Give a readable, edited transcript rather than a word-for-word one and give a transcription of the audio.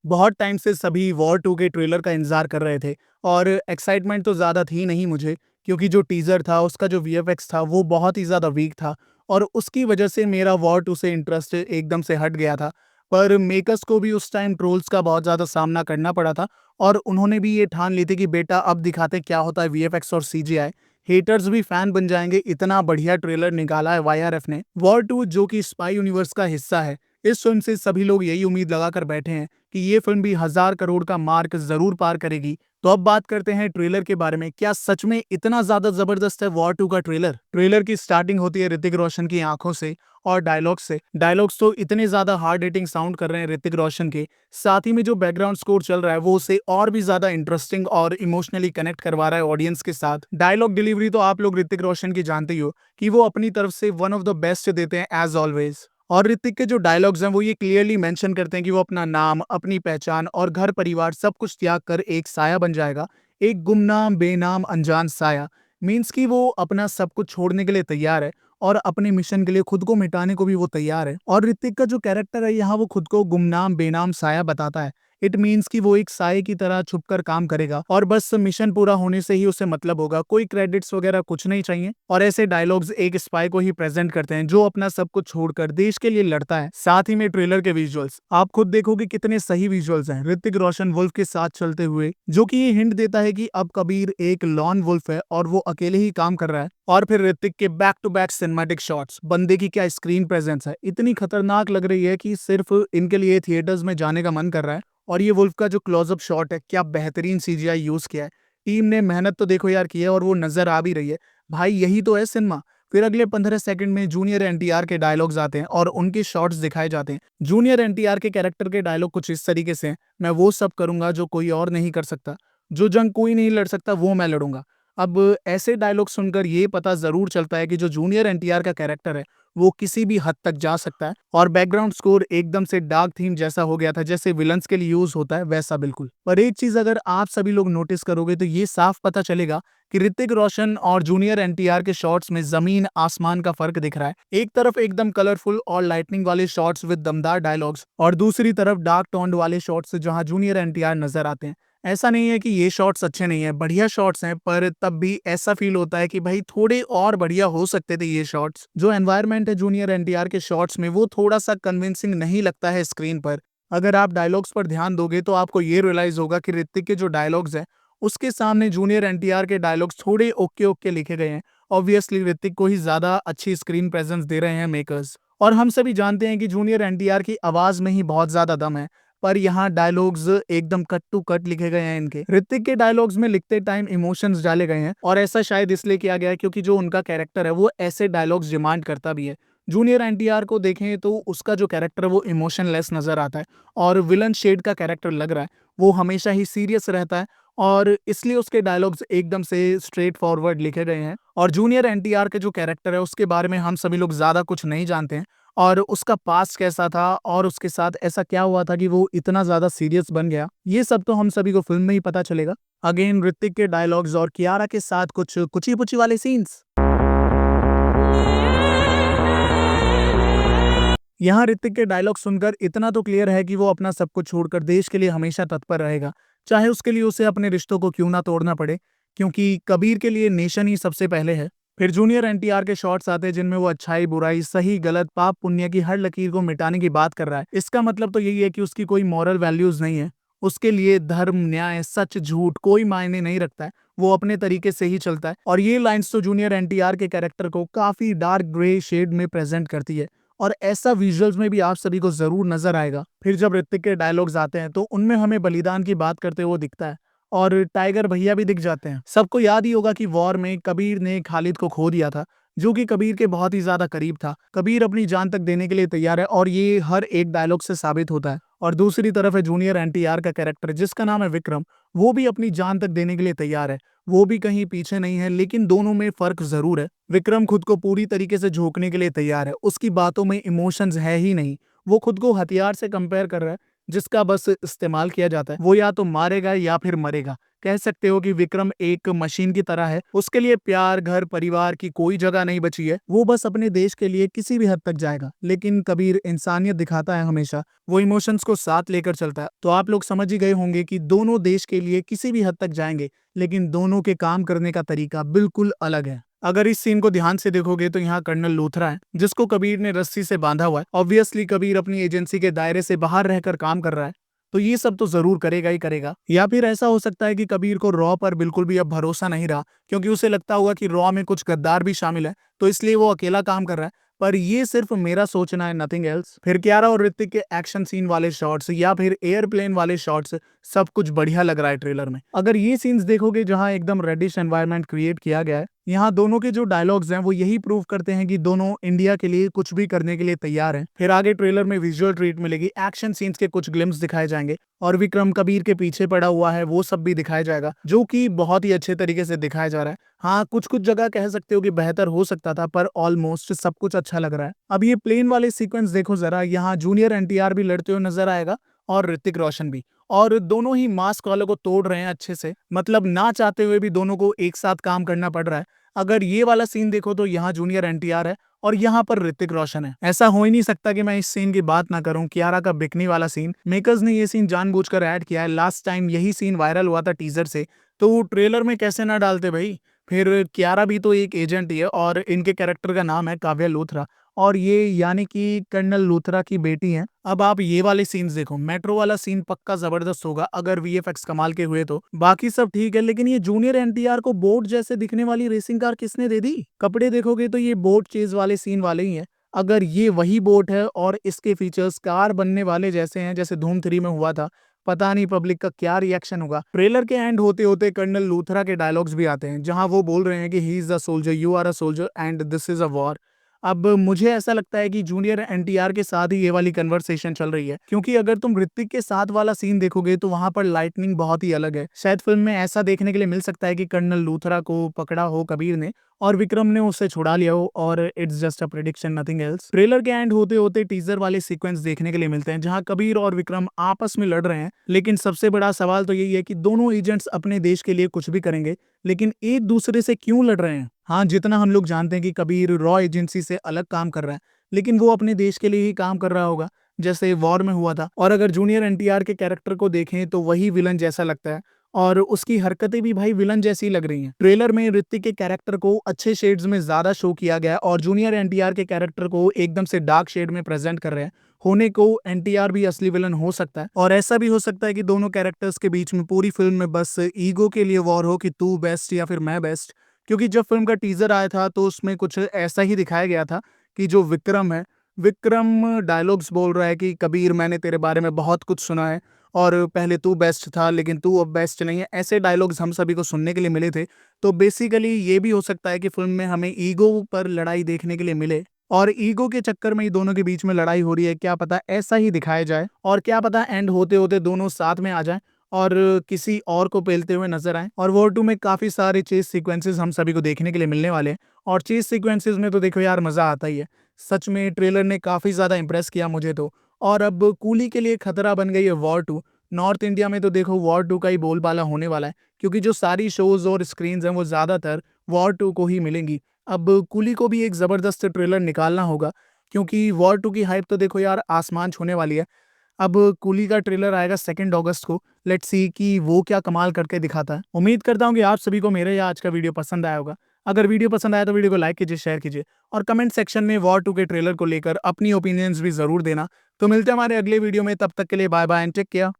बहुत टाइम से सभी वॉर 2 के ट्रेलर का इंतज़ार कर रहे थे और एक्साइटमेंट तो ज़्यादा थी नहीं मुझे, क्योंकि जो टीज़र था, उसका जो वीएफएक्स था, वो बहुत ही ज़्यादा वीक था और उसकी वजह से मेरा वॉर 2 से इंटरेस्ट एकदम से हट गया था। पर मेकर्स को भी उस टाइम ट्रोल्स का बहुत ज़्यादा सामना करना पड़ा था और उन्होंने भी ये ठान ली थी कि बेटा अब दिखाते क्या होता है वीएफएक्स और सीजीआई। हेटर्स भी फैन बन जाएंगे, इतना बढ़िया ट्रेलर निकाला है वाईआरएफ ने। वॉर 2 जो कि स्पाई यूनिवर्स का हिस्सा है, इस फिल्म से सभी लोग यही उम्मीद लगाकर बैठे हैं कि ये फिल्म भी 1000 करोड़ का मार्क जरूर पार करेगी। तो अब बात करते हैं ट्रेलर के बारे में। क्या सच में इतना ज्यादा जबरदस्त है वॉर 2 का ट्रेलर? ट्रेलर की स्टार्टिंग होती है ऋतिक रोशन की आंखों से और डायलॉग से। डायलॉग्स तो इतने ज्यादा हार्ड हिटिंग साउंड कर रहे हैं ऋतिक रोशन के, साथ ही में जो बैकग्राउंड स्कोर चल रहा है वो उसे और भी ज्यादा इंटरेस्टिंग और इमोशनली कनेक्ट करवा रहा है ऑडियंस के साथ। डायलॉग डिलीवरी तो आप लोग ऋतिक रोशन की जानते ही हो कि वो अपनी तरफ से वन ऑफ द बेस्ट देते हैं एज ऑलवेज। और ऋतिक के जो डायलॉग्स हैं वो ये क्लियरली मेंशन करते हैं कि वो अपना नाम, अपनी पहचान और घर परिवार सब कुछ त्याग कर एक साया बन जाएगा। एक गुमनाम, बेनाम, अनजान साया। मीन्स कि वो अपना सब कुछ छोड़ने के लिए तैयार है और अपने मिशन के लिए खुद को मिटाने को भी वो तैयार है। और ऋतिक का जो कैरेक्टर है यहाँ, वो खुद को गुमनाम, बेनाम साया बताता है। इट मीन्स कि वो एक साये की तरह छुपकर काम करेगा और बस मिशन पूरा होने से ही उसे मतलब होगा। कोई क्रेडिट्स वगैरह कुछ नहीं चाहिए। और ऐसे डायलॉग्स एक स्पाई को ही प्रेजेंट करते हैं जो अपना सब कुछ छोड़कर देश के लिए लड़ता है। साथ ही में ट्रेलर के विजुअल्स आप खुद देखोगे कितने सही विजुअल्स हैं ऋतिक रोशन वुल्फ के साथ चलते हुए, जो कि ये हिंट देता है कि अब कबीर एक लॉन वुल्फ है और वो अकेले ही काम कर रहा है। और फिर ऋतिक के back to back cinematic shots, बंदे की क्या स्क्रीन प्रेजेंस है, इतनी खतरनाक लग रही है कि सिर्फ इनके लिए थिएटर्स में जाने का मन कर रहा है। और ये वुल्फ का जो क्लोजअप शॉट है, क्या बेहतरीन सीजीआई यूज किया है। टीम ने मेहनत तो देखो यार की है और वो नजर आ भी रही है। भाई यही तो है सिनेमा। फिर अगले 15 सेकंड में जूनियर एनटीआर के डायलॉग्स आते हैं और उनके शॉट्स दिखाए जाते हैं। जूनियर एनटीआर के कैरेक्टर के डायलॉग कुछ इस तरीके से हैं, मैं वो सब करूंगा जो कोई और नहीं कर सकता, जो जंग कोई नहीं लड़ सकता वो मैं लड़ूंगा। अब ऐसे डायलॉग सुनकर ये पता जरूर चलता है कि जो जूनियर एनटीआर का कैरेक्टर है वो किसी भी हद तक जा सकता है। और बैकग्राउंड स्कोर एकदम से डार्क थीम जैसा हो गया था, जैसे विलन्स के लिए यूज होता है वैसा बिल्कुल। पर एक चीज अगर आप सभी लोग नोटिस करोगे तो ये साफ पता चलेगा कि ऋतिक रोशन और जूनियर एनटीआर के शॉट्स में जमीन आसमान का फर्क दिख रहा है। एक तरफ एकदम कलरफुल और लाइटनिंग वाले शॉट्स विद दमदार डायलॉग्स और दूसरी तरफ डार्क टोन्ड वाले शॉट्स जहां जूनियर एनटीआर नजर आते हैं। ऐसा नहीं है कि ये शॉट्स अच्छे नहीं है, बढ़िया शॉट्स हैं, पर तब भी ऐसा फील होता है कि भाई थोड़े और बढ़िया हो सकते थे ये शॉट्स। जो एनवायरनमेंट है जूनियर एनटीआर के शॉट्स में वो थोड़ा सा कन्विंसिंग नहीं लगता है स्क्रीन पर। अगर आप डायलॉग्स पर ध्यान दोगे तो आपको ये रियलाइज होगा कि ऋतिक के जो डायलॉग्स हैं उसके सामने जूनियर एनटीआर के डायलॉग्स थोड़े ओके ओके लिखे गए हैं। ऑब्वियसली ऋतिक को ही ज्यादा अच्छी स्क्रीन प्रेजेंस दे रहे हैं मेकर्स। और हम सभी जानते हैं कि जूनियर एनटीआर की आवाज में ही बहुत ज्यादा दम है, पर यहाँ डायलॉग्स एकदम कट टू कट लिखे गए हैं इनके। ऋतिक के डायलॉग्स में लिखते टाइम इमोशंस डाले गए हैं और ऐसा शायद इसलिए किया गया है क्योंकि जो उनका कैरेक्टर है वो ऐसे डायलॉग्स डिमांड करता भी है। जूनियर एनटीआर को देखें तो उसका जो कैरेक्टर है वो इमोशनलेस नजर आता है और विलन शेड का कैरेक्टर लग रहा है, वो हमेशा ही सीरियस रहता है और इसलिए उसके डायलॉग्स एकदम से स्ट्रेट फॉरवर्ड लिखे गए हैं। और जूनियर एनटीआर के जो कैरेक्टर है उसके बारे में हम सभी लोग ज्यादा कुछ नहीं जानते हैं और उसका पास्ट कैसा था और उसके साथ ऐसा क्या हुआ था कि वो इतना ज्यादा सीरियस बन गया, ये सब तो हम सभी को फिल्म में ही पता चलेगा। अगेन ऋतिक के डायलॉग्स और कियारा के साथ कुछ कुची पुची वाले सीन्स। यहाँ ऋतिक के डायलॉग सुनकर इतना तो क्लियर है कि वो अपना सब कुछ छोड़कर देश के लिए हमेशा तत्पर रहेगा, चाहे उसके लिए उसे अपने रिश्तों को क्यों ना तोड़ना पड़े, क्योंकि कबीर के लिए नेशन ही सबसे पहले है। फिर जूनियर एनटीआर के शॉट्स आते हैं जिनमें वो अच्छाई, बुराई, सही गलत, पाप पुण्य की हर लकीर को मिटाने की बात कर रहा है। इसका मतलब तो यही है कि उसकी कोई मॉरल वैल्यूज नहीं है। उसके लिए धर्म, न्याय, सच, झूठ कोई मायने नहीं रखता है। वो अपने तरीके से ही चलता है। और ये लाइंस तो जूनियर एनटीआर के कैरेक्टर को काफी डार्क ग्रे शेड में प्रेजेंट करती है और ऐसा विजुअल्स में भी आप सभी को जरूर नजर आएगा। फिर जब ऋतिक के डायलॉग्स आते हैं तो उनमें हमें बलिदान की बात करते हुए दिखता है और टाइगर भैया भी दिख जाते हैं। सबको याद ही होगा कि वॉर में कबीर ने खालिद को खो दिया था, जो कि कबीर के बहुत ही ज्यादा करीब था। कबीर अपनी जान तक देने के लिए तैयार है और ये हर एक डायलॉग से साबित होता है। और दूसरी तरफ है जूनियर एनटीआर का कैरेक्टर जिसका नाम है विक्रम। वो भी अपनी जान तक देने के लिए तैयार है, वो भी कहीं पीछे नहीं है, लेकिन दोनों में फर्क जरूर है। विक्रम खुद को पूरी तरीके से झोंकने के लिए तैयार है, उसकी बातों में इमोशंस है ही नहीं। वो खुद को हथियार से कंपेयर कर रहा है, जिसका बस इस्तेमाल किया जाता है, वो या तो मारेगा या फिर मरेगा। कह सकते हो कि विक्रम एक मशीन की तरह है, उसके लिए प्यार, घर, परिवार की कोई जगह नहीं बची है। वो बस अपने देश के लिए किसी भी हद तक जाएगा। लेकिन कबीर इंसानियत दिखाता है हमेशा, वो इमोशंस को साथ लेकर चलता है। तो आप लोग समझ ही गए होंगे कि दोनों देश के लिए किसी भी हद तक जाएंगे, लेकिन दोनों के काम करने का तरीका बिल्कुल अलग है। अगर इस सीन को ध्यान से देखोगे तो यहाँ कर्नल लूथरा है, जिसको कबीर ने रस्सी से बांधा हुआ है। ऑब्वियसली कबीर अपनी एजेंसी के दायरे से बाहर रहकर काम कर रहा है, तो ये सब तो जरूर करेगा ही करेगा। या फिर ऐसा हो सकता है कि कबीर को रॉ पर बिल्कुल भी अब भरोसा नहीं रहा, क्योंकि उसे लगता होगा कि रॉ में कुछ गद्दार भी शामिल है, तो इसलिए वो अकेला काम कर रहा है। पर ये सिर्फ मेरा सोचना है, नथिंग एल्स। फिर कियारा और ऋतिक के एक्शन सीन वाले शॉट्स या फिर एयरप्लेन वाले शॉट्स, सब कुछ बढ़िया लग रहा है ट्रेलर में। अगर ये सीन्स देखोगे जहां एकदम रेडिश एनवायरनमेंट क्रिएट किया गया है, यहाँ दोनों के जो डायलॉग्स हैं वो यही प्रूव करते हैं कि दोनों इंडिया के लिए कुछ भी करने के लिए तैयार हैं। फिर आगे ट्रेलर में विजुअल ट्रीट मिलेगी, एक्शन सीन्स के कुछ ग्लिम्स दिखाए जाएंगे और विक्रम कबीर के पीछे पड़ा हुआ है वो सब भी दिखाया जाएगा, जो कि बहुत ही अच्छे तरीके से दिखाया जा रहा है। हाँ, कुछ कुछ जगह कह सकते हो कि बेहतर हो सकता था, पर ऑलमोस्ट सब कुछ अच्छा लग रहा है। अब ये प्लेन वाले सीक्वेंस देखो जरा, यहाँ जूनियर एनटीआर भी लड़ते हुए नजर आएगा और ऋतिक रोशन भी, और दोनों ही मास्क वालों को तोड़ रहे हैं अच्छे से। मतलब ना चाहते हुए भी दोनों को एक साथ काम करना पड़ रहा है। अगर ये वाला सीन देखो तो यहाँ जूनियर एनटीआर है और यहाँ पर ऋतिक रोशन है। ऐसा हो ही नहीं सकता कि मैं इस सीन की बात ना करूं, कियारा का बिकनी वाला सीन। मेकर्स ने ये सीन जानबूझकर ऐड किया है, लास्ट टाइम यही सीन वायरल हुआ था टीजर से, तो ट्रेलर में कैसे ना डालते भाई। फिर कियारा भी तो एक एजेंट ही है और इनके कैरेक्टर का नाम है काव्या लूथरा, और ये यानी कि कर्नल लूथरा की बेटी हैं। अब आप ये वाले सीन्स देखो, मेट्रो वाला सीन पक्का जबरदस्त होगा अगर वीएफएक्स कमाल के हुए तो। बाकी सब ठीक है, लेकिन ये जूनियर एनटीआर को बोट जैसे दिखने वाली रेसिंग कार किसने दे दी? कपड़े देखोगे तो ये बोट चेज वाले सीन वाले ही हैं। अगर ये वही बोट है और इसके फीचर्स कार बनने वाले जैसे हैं जैसे धूम 3 में हुआ था, पता नहीं पब्लिक का क्या रिएक्शन होगा। ट्रेलर के एंड होते होते कर्नल लूथरा के डायलॉग्स भी आते हैं, जहां वो बोल रहे हैं कि he is a soldier, you are a soldier and this is a war. अब मुझे ऐसा लगता है कि जूनियर एनटीआर के साथ ही ये वाली कन्वर्सेशन चल रही है, क्योंकि अगर तुम ऋतिक के साथ वाला सीन देखोगे तो वहां पर लाइटनिंग बहुत ही अलग है। शायद फिल्म में ऐसा देखने के लिए मिल सकता है कि कर्नल लूथरा को पकड़ा हो कबीर ने और विक्रम ने उसे छुड़ा लिया हो, और it's just a prediction, nothing else. Trailer के एंड होते होते टीजर वाले सीक्वेंस देखने के लिए मिलते हैं, जहां कबीर और विक्रम आपस में लड़ रहे हैं। लेकिन सबसे बड़ा सवाल तो यही है कि दोनों एजेंट्स अपने देश के लिए कुछ भी करेंगे, लेकिन एक दूसरे से क्यों लड़ रहे हैं? हाँ, जितना हम लोग जानते हैं कि कबीर रॉ एजेंसी से अलग काम कर रहा है, लेकिन वो अपने देश के लिए ही काम कर रहा होगा, जैसे वॉर में हुआ था। और अगर जूनियर एनटीआर के कैरेक्टर को देखें तो वही विलन जैसा लगता है, और उसकी हरकतें भी भाई विलन जैसी लग रही हैं। ट्रेलर में ऋतिक के कैरेक्टर को अच्छे शेड्स में ज्यादा शो किया गया है और जूनियर एनटीआर के कैरेक्टर को एकदम से डार्क शेड में प्रेजेंट कर रहे हैं। होने को एनटीआर भी असली विलन हो सकता है, और ऐसा भी हो सकता है कि दोनों कैरेक्टर्स के बीच में पूरी फिल्म में बस ईगो के लिए वॉर हो कि तू बेस्ट या फिर मैं बेस्ट। क्योंकि जब फिल्म का टीजर आया था तो उसमें कुछ ऐसा ही दिखाया गया था कि जो विक्रम है, विक्रम डायलॉग्स बोल रहा है कि कबीर मैंने तेरे बारे में बहुत कुछ सुना है और पहले तू बेस्ट था लेकिन तू अब बेस्ट नहीं है। ऐसे डायलॉग्स हम सभी को सुनने के लिए मिले थे। तो बेसिकली ये भी हो सकता है कि फिल्म में हमें ईगो पर लड़ाई देखने के लिए मिले, और ईगो के चक्कर में ही दोनों के बीच में लड़ाई हो रही है। क्या पता ऐसा ही दिखाया जाए, और क्या पता एंड होते होते दोनों साथ में आ जाएं और किसी और को पेलते हुए नजर आए। और वॉर 2 में काफी सारे चेस सीक्वेंसेस हम सभी को देखने के लिए मिलने वाले हैं, और चेस सीक्वेंसेस में तो देखो यार मजा आता ही है। सच में ट्रेलर ने काफी ज्यादा इंप्रेस किया मुझे तो। और अब कूली के लिए खतरा बन गई है वॉर 2। नॉर्थ इंडिया में तो देखो वॉर 2 का ही बोलबाला होने वाला है, क्योंकि जो सारी शोज और स्क्रीन हैं वो ज्यादातर वॉर 2 को ही मिलेंगी। अब कूली को भी एक जबरदस्त ट्रेलर निकालना होगा, क्योंकि वॉर 2 की हाइप तो देखो यार आसमान छूने वाली है। अब कूली का ट्रेलर आएगा 2 अगस्त को। लेट्स सी कि वो क्या कमाल करके दिखाता है। उम्मीद करता हूँ कि आप सभी को मेरे आज का वीडियो पसंद आया होगा। अगर वीडियो पसंद आया तो वीडियो को लाइक कीजिए, शेयर कीजिए, और कमेंट सेक्शन में वॉर 2 के ट्रेलर को लेकर अपनी ओपिनियंस भी जरूर देना। तो मिलते हैं हमारे अगले वीडियो में, तब तक के लिए bye bye and take care.